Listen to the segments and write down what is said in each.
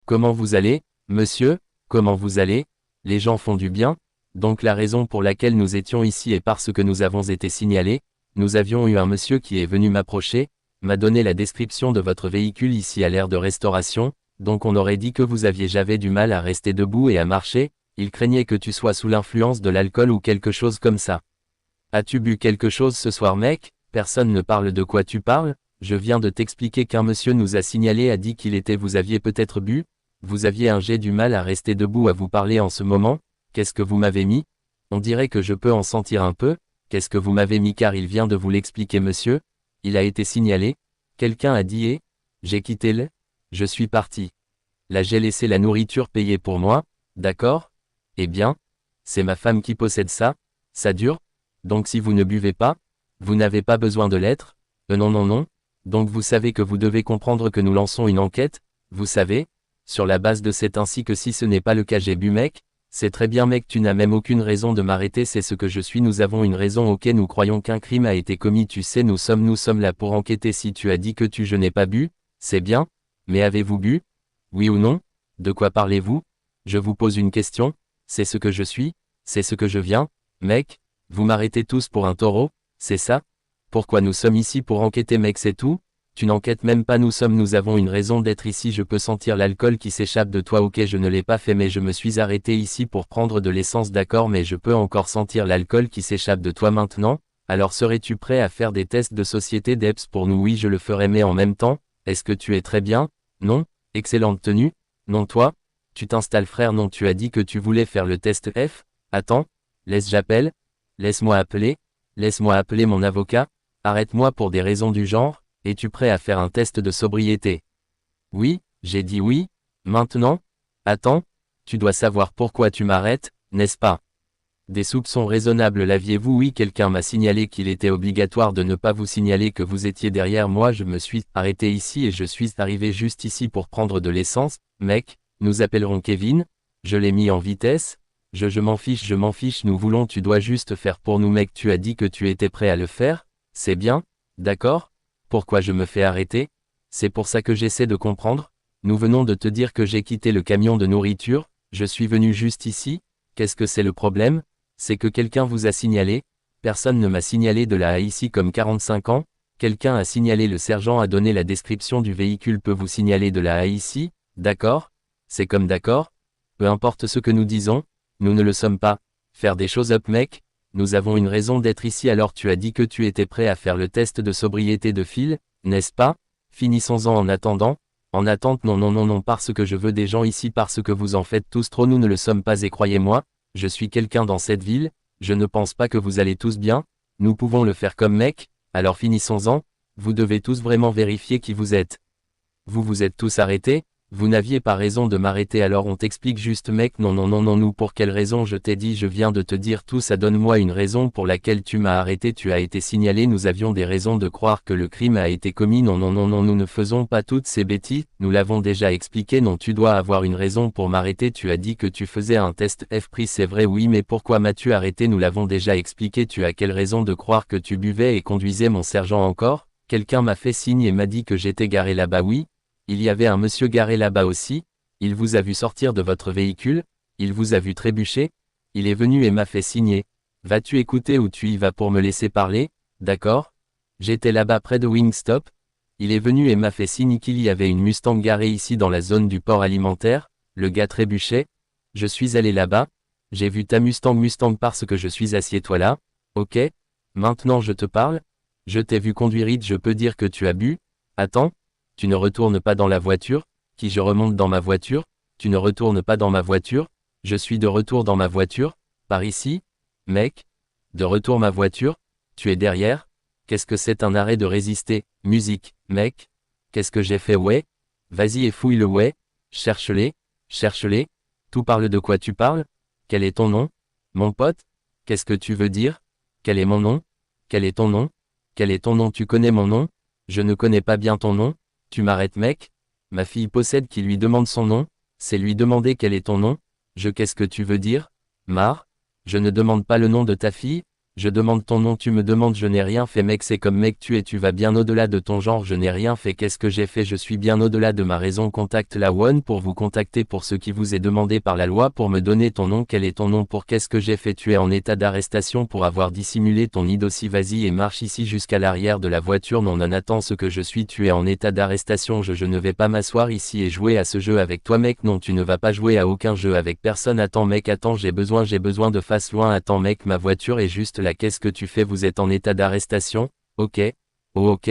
Comment vous allez, monsieur? Comment vous allez? Les gens font du bien? Donc la raison pour laquelle nous étions ici est parce que nous avons été signalés. Nous avions eu un monsieur qui est venu m'approcher, m'a donné la description de votre véhicule ici à l'aire de restauration, donc on aurait dit que j'avais du mal à rester debout et à marcher, il craignait que tu sois sous l'influence de l'alcool ou quelque chose comme ça. As-tu bu quelque chose ce soir mec? Personne ne parle de quoi tu parles? Je viens de t'expliquer qu'un monsieur nous a signalé, a dit qu'il était, vous aviez peut-être bu? Vous aviez j'ai du mal à rester debout à vous parler en ce moment? Qu'est-ce que vous m'avez mis? On dirait que je peux en sentir un peu. Qu'est-ce que vous m'avez mis car il vient de vous l'expliquer monsieur? Il a été signalé. Quelqu'un a dit j'ai quitté le. Je suis parti. Là j'ai laissé la nourriture payée pour moi, d'accord? Eh bien, c'est ma femme qui possède ça, ça dure? Donc si vous ne buvez pas, vous n'avez pas besoin de l'être? Non non non. Donc vous savez que vous devez comprendre que nous lançons une enquête, vous savez? Sur la base de c'est ainsi que si ce n'est pas le cas j'ai bu mec? C'est très bien mec, tu n'as même aucune raison de m'arrêter, c'est ce que je suis, nous avons une raison, ok, nous croyons qu'un crime a été commis, tu sais, nous sommes là pour enquêter. Si tu as dit que je n'ai pas bu, c'est bien, mais avez-vous bu? Oui ou non? De quoi parlez-vous? Je vous pose une question, c'est ce que je suis, c'est ce que je viens, mec, vous m'arrêtez tous pour un taureau, c'est ça? Pourquoi nous sommes ici pour enquêter mec, c'est tout? Tu n'enquêtes même pas, nous avons une raison d'être ici, je peux sentir l'alcool qui s'échappe de toi, ok je ne l'ai pas fait mais je me suis arrêté ici pour prendre de l'essence, d'accord, mais je peux encore sentir l'alcool qui s'échappe de toi maintenant? Alors serais-tu prêt à faire des tests de société d'EPS pour nous? Oui je le ferai mais en même temps, est-ce que tu es très bien? Non? Excellente tenue? Non toi? Tu t'installes frère, non tu as dit que tu voulais faire le test F? Attends, j'appelle? Laisse-moi appeler mon avocat, arrête-moi pour des raisons du genre. Es-tu prêt à faire un test de sobriété? Oui, j'ai dit oui. Maintenant? Attends, tu dois savoir pourquoi tu m'arrêtes, n'est-ce pas? Des soupçons raisonnables, l'aviez-vous? Oui, quelqu'un m'a signalé qu'il était obligatoire de ne pas vous signaler que vous étiez derrière moi, je me suis arrêté ici et je suis arrivé juste ici pour prendre de l'essence, mec, nous appellerons Kevin, je l'ai mis en vitesse, je m'en fiche, nous voulons, tu dois juste faire pour nous mec, tu as dit que tu étais prêt à le faire, c'est bien, d'accord? Pourquoi je me fais arrêter? C'est pour ça que j'essaie de comprendre. Nous venons de te dire que j'ai quitté le camion de nourriture, je suis venu juste ici. Qu'est-ce que c'est le problème? C'est que quelqu'un vous a signalé. Personne ne m'a signalé de la ici comme 45 ans. Quelqu'un a signalé, le sergent a donné la description du véhicule, peut vous signaler de la ici, d'accord? C'est comme d'accord? Peu importe ce que nous disons, nous ne le sommes pas. Faire des choses up mec? Nous avons une raison d'être ici, alors tu as dit que tu étais prêt à faire le test de sobriété de Phil, n'est-ce pas? Finissons-en en attendant. En attente, non non non non, parce que je veux des gens ici, parce que vous en faites tous trop, nous ne le sommes pas et croyez-moi, je suis quelqu'un dans cette ville, je ne pense pas que vous allez tous bien, nous pouvons le faire comme mec, alors finissons-en, vous devez tous vraiment vérifier qui vous êtes. Vous vous êtes tous arrêtés? Vous n'aviez pas raison de m'arrêter, alors on t'explique juste mec, non non non non, nous pour quelle raison? Je t'ai dit, je viens de te dire tout ça, donne-moi une raison pour laquelle tu m'as arrêté, tu as été signalé, nous avions des raisons de croire que le crime a été commis, non non non non, nous ne faisons pas toutes ces bêtises, nous l'avons déjà expliqué, non tu dois avoir une raison pour m'arrêter, tu as dit que tu faisais un test F pris, c'est vrai oui mais pourquoi m'as-tu arrêté? Nous l'avons déjà expliqué, tu as quelle raison de croire que tu buvais et conduisais mon sergent encore? Quelqu'un m'a fait signe et m'a dit que j'étais garé là-bas, oui? Il y avait un monsieur garé là-bas aussi, il vous a vu sortir de votre véhicule, il vous a vu trébucher, il est venu et m'a fait signer. Vas-tu écouter ou tu y vas pour me laisser parler? D'accord? J'étais là-bas près de Wingstop, il est venu et m'a fait signe qu'il y avait une Mustang garée ici dans la zone du port alimentaire, le gars trébuchait, je suis allé là-bas, j'ai vu ta Mustang parce que je suis assieds-toi là, ok? Maintenant je te parle, je t'ai vu conduire it, je peux dire que tu as bu, attends. Tu ne retournes pas dans la voiture? Qui je remonte dans ma voiture? Tu ne retournes pas dans ma voiture? Je suis de retour dans ma voiture? Par ici? Mec? De retour ma voiture? Tu es derrière? Qu'est-ce que c'est un arrêt de résister? Musique, mec? Qu'est-ce que j'ai fait? Ouais? Vas-y et fouille le ouais? Cherche-les? Cherche-les? Tout parle de quoi tu parles? Quel est ton nom? Mon pote? Qu'est-ce que tu veux dire? Quel est mon nom? Quel est ton nom? Quel est ton nom? Tu connais mon nom? Je ne connais pas bien ton nom? Tu m'arrêtes mec? Ma fille possède qui lui demande son nom? C'est lui demander quel est ton nom? Qu'est-ce que tu veux dire? Mar? Je ne demande pas le nom de ta fille? Je demande ton nom, tu me demandes, je n'ai rien fait mec, c'est comme mec tu vas bien au-delà de ton genre, je n'ai rien fait, qu'est-ce que j'ai fait, je suis bien au-delà de ma raison, contacte la one pour vous contacter pour ce qui vous est demandé par la loi pour me donner ton nom, quel est ton nom, pour qu'est-ce que j'ai fait, tu es en état d'arrestation pour avoir dissimulé ton dossier, vas-y et marche ici jusqu'à l'arrière de la voiture, non attends ce que je suis, tu es en état d'arrestation, je ne vais pas m'asseoir ici et jouer à ce jeu avec toi mec, non tu ne vas pas jouer à aucun jeu avec personne, attends mec, attends j'ai besoin de face loin, attends mec, ma voiture est juste là, qu'est-ce que tu fais, vous êtes en état d'arrestation, ok, oh ok,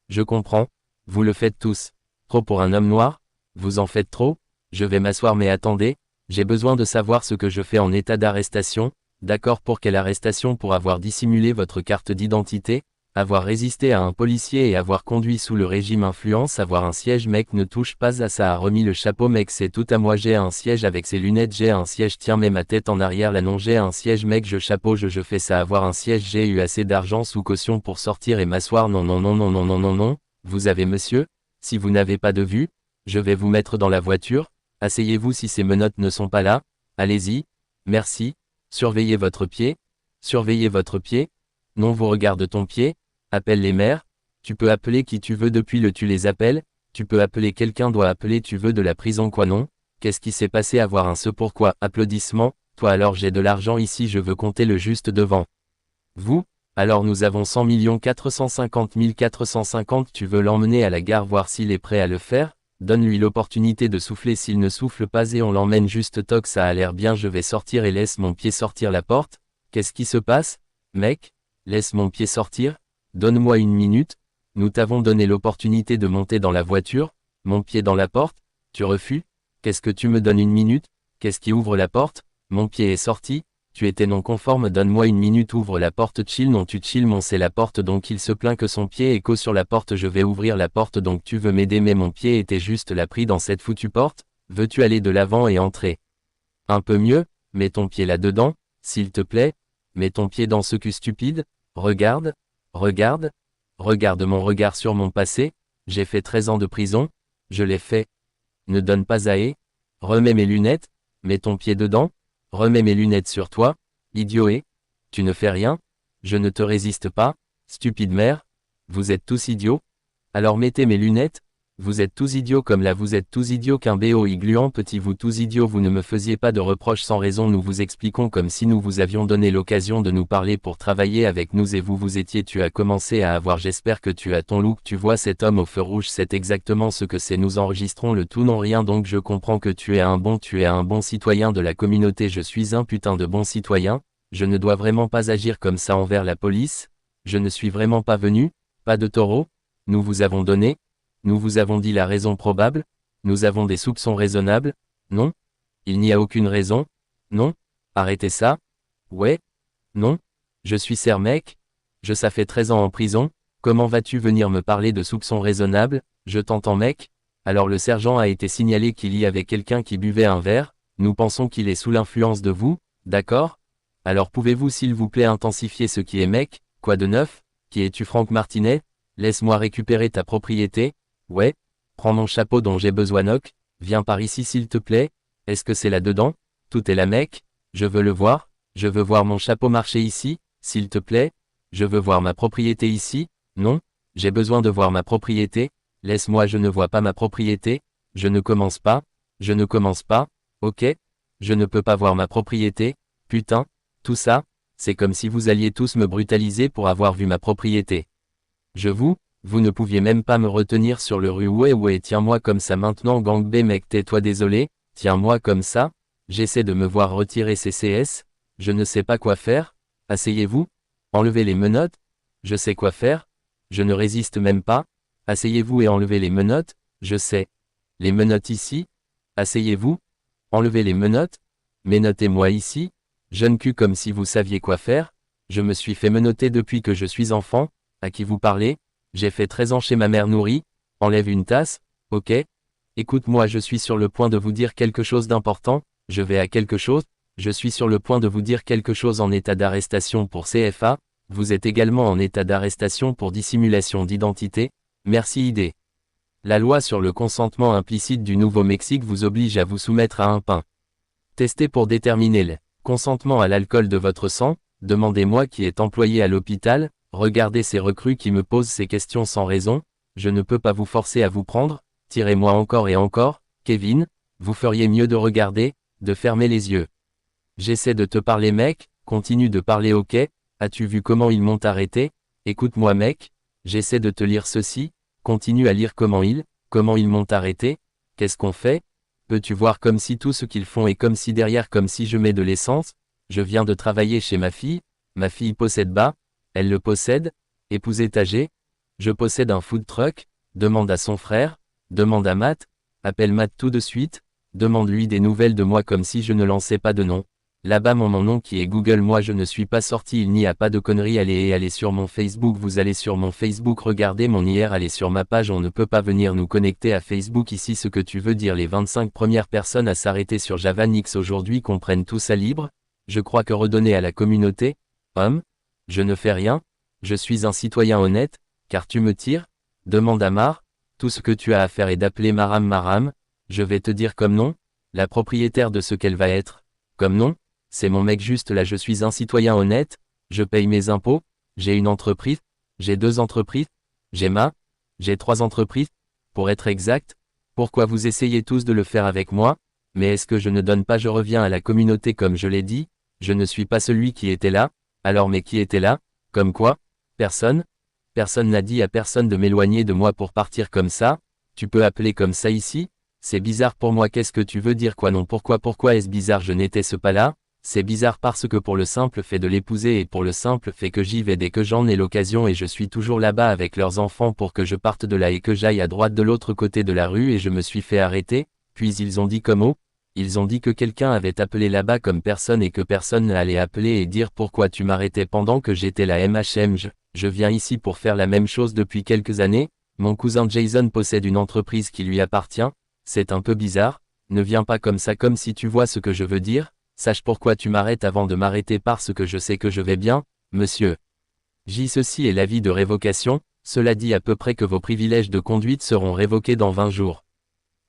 je comprends, vous le faites tous, trop pour un homme noir, vous en faites trop, je vais m'asseoir mais attendez, j'ai besoin de savoir ce que je fais en état d'arrestation, d'accord pour quelle arrestation, pour avoir dissimulé votre carte d'identité, avoir résisté à un policier et avoir conduit sous le régime influence, avoir un siège mec, ne touche pas à ça, a remis le chapeau mec, c'est tout à moi, j'ai un siège avec ses lunettes, j'ai un siège, tiens mets ma tête en arrière là, non j'ai un siège mec, je chapeau, je fais ça, avoir un siège, j'ai eu assez d'argent sous caution pour sortir et m'asseoir, non, vous avez monsieur, si vous n'avez pas de vue, je vais vous mettre dans la voiture, asseyez-vous si ces menottes ne sont pas là, allez-y, merci, surveillez votre pied, non vous regarde ton pied, appelle les maires, tu peux appeler qui tu veux depuis le tu les appelles, tu peux appeler quelqu'un doit appeler tu veux de la prison quoi non, qu'est-ce qui s'est passé avoir un ce pourquoi, applaudissements, toi alors j'ai de l'argent ici je veux compter le juste devant. Vous, alors nous avons 100 450 450 tu veux l'emmener à la gare voir s'il est prêt à le faire, donne-lui l'opportunité de souffler s'il ne souffle pas et on l'emmène juste toc ça a l'air bien je vais sortir et laisse mon pied sortir la porte, qu'est-ce qui se passe, mec? Laisse mon pied sortir, donne-moi une minute, nous t'avons donné l'opportunité de monter dans la voiture, mon pied dans la porte, tu refuses, qu'est-ce que tu me donnes une minute, qu'est-ce qui ouvre la porte, mon pied est sorti, tu étais non conforme, donne-moi une minute, ouvre la porte, chill, non tu chill, mon c'est la porte donc il se plaint que son pied est sur la porte, je vais ouvrir la porte donc tu veux m'aider mais mon pied était juste là pris dans cette foutue porte, veux-tu aller de l'avant et entrer? Un peu mieux, mets ton pied là-dedans, s'il te plaît, mets ton pied dans ce cul stupide, regarde mon regard sur mon passé, j'ai fait 13 ans de prison, je l'ai fait. Ne donne pas à remets mes lunettes, mets ton pied dedans, remets mes lunettes sur toi, idiot tu ne fais rien, je ne te résiste pas, stupide mère, vous êtes tous idiots, alors mettez mes lunettes, vous êtes tous idiots comme là vous êtes tous idiots qu'un boi gluant petit vous tous idiots vous ne me faisiez pas de reproches sans raison nous vous expliquons comme si nous vous avions donné l'occasion de nous parler pour travailler avec nous et vous étiez tu as commencé à avoir j'espère que tu as ton look tu vois cet homme au feu rouge c'est exactement ce que c'est nous enregistrons le tout non rien donc je comprends que tu es un bon citoyen de la communauté je suis un putain de bon citoyen, je ne dois vraiment pas agir comme ça envers la police, je ne suis vraiment pas venu, pas de taureau, nous vous avons donné, nous vous avons dit la raison probable, nous avons des soupçons raisonnables, non? Il n'y a aucune raison, non? Arrêtez ça? Ouais? Non? Je suis serre mec? Ça fait 13 ans en prison, comment vas-tu venir me parler de soupçons raisonnables, je t'entends mec? Alors le sergent a été signalé qu'il y avait quelqu'un qui buvait un verre, nous pensons qu'il est sous l'influence de vous, d'accord? Alors pouvez-vous s'il vous plaît intensifier ce qui est mec, quoi de neuf? Qui es-tu Franck Martinet? Laisse-moi récupérer ta propriété? Ouais, prends mon chapeau dont j'ai besoin Noc, viens par ici s'il te plaît, est-ce que c'est là-dedans? Tout est là mec, je veux le voir, je veux voir mon chapeau marcher ici, s'il te plaît, je veux voir ma propriété ici, non, j'ai besoin de voir ma propriété, laisse-moi je ne vois pas ma propriété, je ne commence pas, ok, je ne peux pas voir ma propriété, putain, tout ça, c'est comme si vous alliez tous me brutaliser pour avoir vu ma propriété. Vous ne pouviez même pas me retenir sur le rue ouais tiens-moi comme ça maintenant gang B mec tais-toi désolé, tiens-moi comme ça, j'essaie de me voir retirer CCS, je ne sais pas quoi faire, asseyez-vous, enlevez les menottes, je sais quoi faire, je ne résiste même pas, asseyez-vous et enlevez les menottes, je sais. Les menottes ici, asseyez-vous, enlevez les menottes, menottez-moi ici, jeune cul comme si vous saviez quoi faire, je me suis fait menotter depuis que je suis enfant, à qui vous parlez? J'ai fait 13 ans chez ma mère nourrie, enlève une tasse, ok? Écoute-moi je suis sur le point de vous dire quelque chose d'important, je vais à quelque chose, je suis sur le point de vous dire quelque chose en état d'arrestation pour CFA, vous êtes également en état d'arrestation pour dissimulation d'identité, merci ID. La loi sur le consentement implicite du Nouveau-Mexique vous oblige à vous soumettre à un pain. Testez pour déterminer le consentement à l'alcool de votre sang, Demandez-moi qui est employé à l'hôpital, regardez ces recrues qui me posent ces questions sans raison, je ne peux pas vous forcer à vous prendre, tirez-moi encore et encore, Kevin, vous feriez mieux de regarder, de fermer les yeux. J'essaie de te parler mec, continue de parler ok, as-tu vu comment ils m'ont arrêté? Écoute-moi mec, j'essaie de te lire ceci, continue à lire comment ils m'ont arrêté, qu'est-ce qu'on fait? Peux-tu voir comme si tout ce qu'ils font est comme si derrière comme si je mets de l'essence? Je viens de travailler chez ma fille possède bas, elle le possède, épouse étagée, je possède un food truck, demande à son frère, demande à Matt, appelle Matt tout de suite, demande-lui des nouvelles de moi comme si je ne lançais pas de nom. Là-bas mon nom qui est Google, moi je ne suis pas sorti, il n'y a pas de conneries, allez sur mon Facebook, vous allez sur mon Facebook, regardez mon IR, allez sur ma page, on ne peut pas venir nous connecter à Facebook ici, ce que tu veux dire, les 25 premières personnes à s'arrêter sur Javanix aujourd'hui comprennent tout ça libre, je crois que redonner à la communauté, homme, je ne fais rien, je suis un citoyen honnête, car tu me tires, demande à Mar, tout ce que tu as à faire est d'appeler Maram, je vais te dire comme nom, la propriétaire de ce qu'elle va être, comme nom, c'est mon mec juste là, je suis un citoyen honnête, je paye mes impôts, j'ai une entreprise, j'ai 2 entreprises, j'ai 3 entreprises, pour être exact, pourquoi vous essayez tous de le faire avec moi, mais est-ce que je ne donne pas, je reviens à la communauté comme je l'ai dit, je ne suis pas celui qui était là, alors mais qui était là, comme quoi, personne n'a dit à personne de m'éloigner de moi pour partir comme ça, tu peux appeler comme ça ici, c'est bizarre pour moi, qu'est-ce que tu veux dire quoi, non pourquoi est-ce bizarre, je n'étais pas là, c'est bizarre parce que pour le simple fait de l'épouser et pour le simple fait que j'y vais dès que j'en ai l'occasion et je suis toujours là-bas avec leurs enfants pour que je parte de là et que j'aille à droite de l'autre côté de la rue et je me suis fait arrêter, puis ils ont dit comme oh, ils ont dit que quelqu'un avait appelé là-bas comme personne et que personne n'allait appeler et dire pourquoi tu m'arrêtais pendant que j'étais la MHM, je viens ici pour faire la même chose depuis quelques années, mon cousin Jason possède une entreprise qui lui appartient, c'est un peu bizarre, ne viens pas comme ça comme si tu vois ce que je veux dire, sache pourquoi tu m'arrêtes avant de m'arrêter parce que je sais que je vais bien, monsieur. Ceci est l'avis de révocation, cela dit à peu près que vos privilèges de conduite seront révoqués dans 20 jours.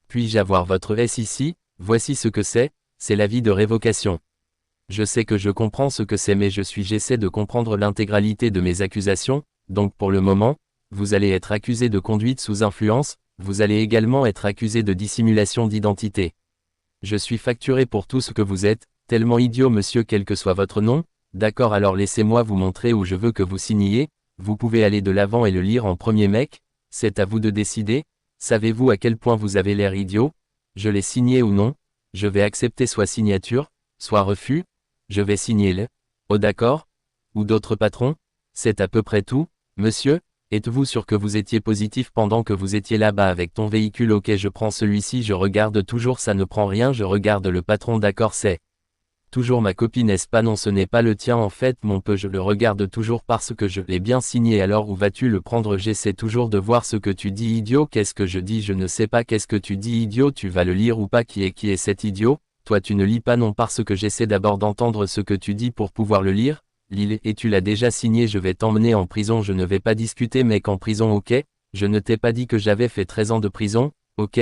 Puis-je avoir votre S ici? Voici ce que c'est l'avis de révocation. Je sais que je comprends ce que c'est mais j'essaie de comprendre l'intégralité de mes accusations, donc pour le moment, vous allez être accusé de conduite sous influence, vous allez également être accusé de dissimulation d'identité. Je suis facturé pour tout ce que vous êtes, tellement idiot monsieur quel que soit votre nom, d'accord alors laissez-moi vous montrer où je veux que vous signiez, vous pouvez aller de l'avant et le lire en premier mec, c'est à vous de décider, savez-vous à quel point vous avez l'air idiot, je l'ai signé ou non, je vais accepter soit signature, soit refus, je vais signer le, oh d'accord, ou d'autres patrons, c'est à peu près tout, monsieur, êtes-vous sûr que vous étiez positif pendant que vous étiez là-bas avec ton véhicule, ok je prends celui-ci, je regarde toujours ça ne prend rien, je regarde le patron d'accord c'est. Toujours ma copie n'est-ce pas non ce n'est pas le tien en fait mon peu je le regarde toujours parce que je l'ai bien signé alors où vas-tu le prendre j'essaie toujours de voir ce que tu dis idiot qu'est-ce que je dis je ne sais pas qu'est-ce que tu dis idiot tu vas le lire ou pas qui est cet idiot, toi tu ne lis pas non parce que j'essaie d'abord d'entendre ce que tu dis pour pouvoir le lire, lis et tu l'as déjà signé je vais t'emmener en prison je ne vais pas discuter mec en prison ok, je ne t'ai pas dit que j'avais fait 13 ans de prison, ok,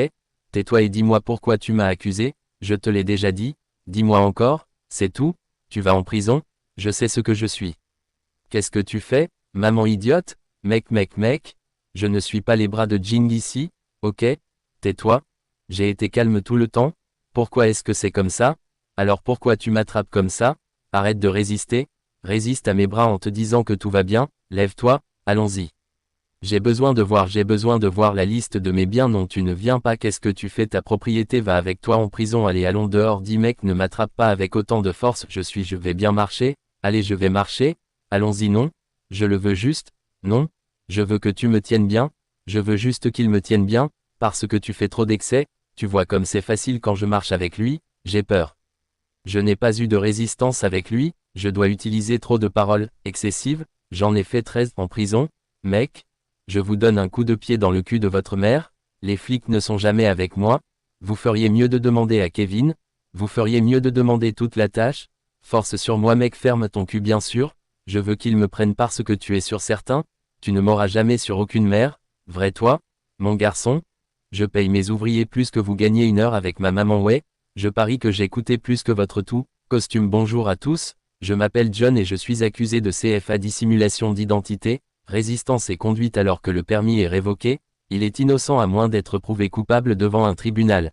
tais-toi et dis-moi pourquoi tu m'as accusé, je te l'ai déjà dit, dis-moi encore. C'est tout? Tu vas en prison? Je sais ce que je suis. Qu'est-ce que tu fais, maman idiote? Mec, je ne suis pas les bras de Jing ici, ok? Tais-toi. J'ai été calme tout le temps. Pourquoi est-ce que c'est comme ça? Alors pourquoi tu m'attrapes comme ça? Arrête de résister. Résiste à mes bras en te disant que tout va bien. Lève-toi, allons-y. J'ai besoin de voir la liste de mes biens non tu ne viens pas qu'est-ce que tu fais ta propriété va avec toi en prison allons dehors dis mec ne m'attrape pas avec autant de force je vais bien marcher, allez je vais marcher, allons-y non, je le veux juste, non, je veux que tu me tiennes bien, je veux juste qu'il me tienne bien, parce que tu fais trop d'excès, tu vois comme c'est facile quand je marche avec lui, j'ai peur. Je n'ai pas eu de résistance avec lui, je dois utiliser trop de paroles excessives, j'en ai fait 13 en prison, mec. Je vous donne un coup de pied dans le cul de votre mère, les flics ne sont jamais avec moi, vous feriez mieux de demander à Kevin, vous feriez mieux de demander toute la tâche, force sur moi mec ferme ton cul bien sûr, je veux qu'ils me prennent parce que tu es sûr certain, tu ne m'auras jamais sur aucune mère, vrai toi, mon garçon, je paye mes ouvriers plus que vous gagnez une heure avec ma maman ouais, je parie que j'ai coûté plus que votre tout, costume bonjour à tous, Je m'appelle John et je suis accusé de CFA dissimulation d'identité, résistance et conduite alors que le permis est révoqué. Il est innocent à moins d'être prouvé coupable devant un tribunal.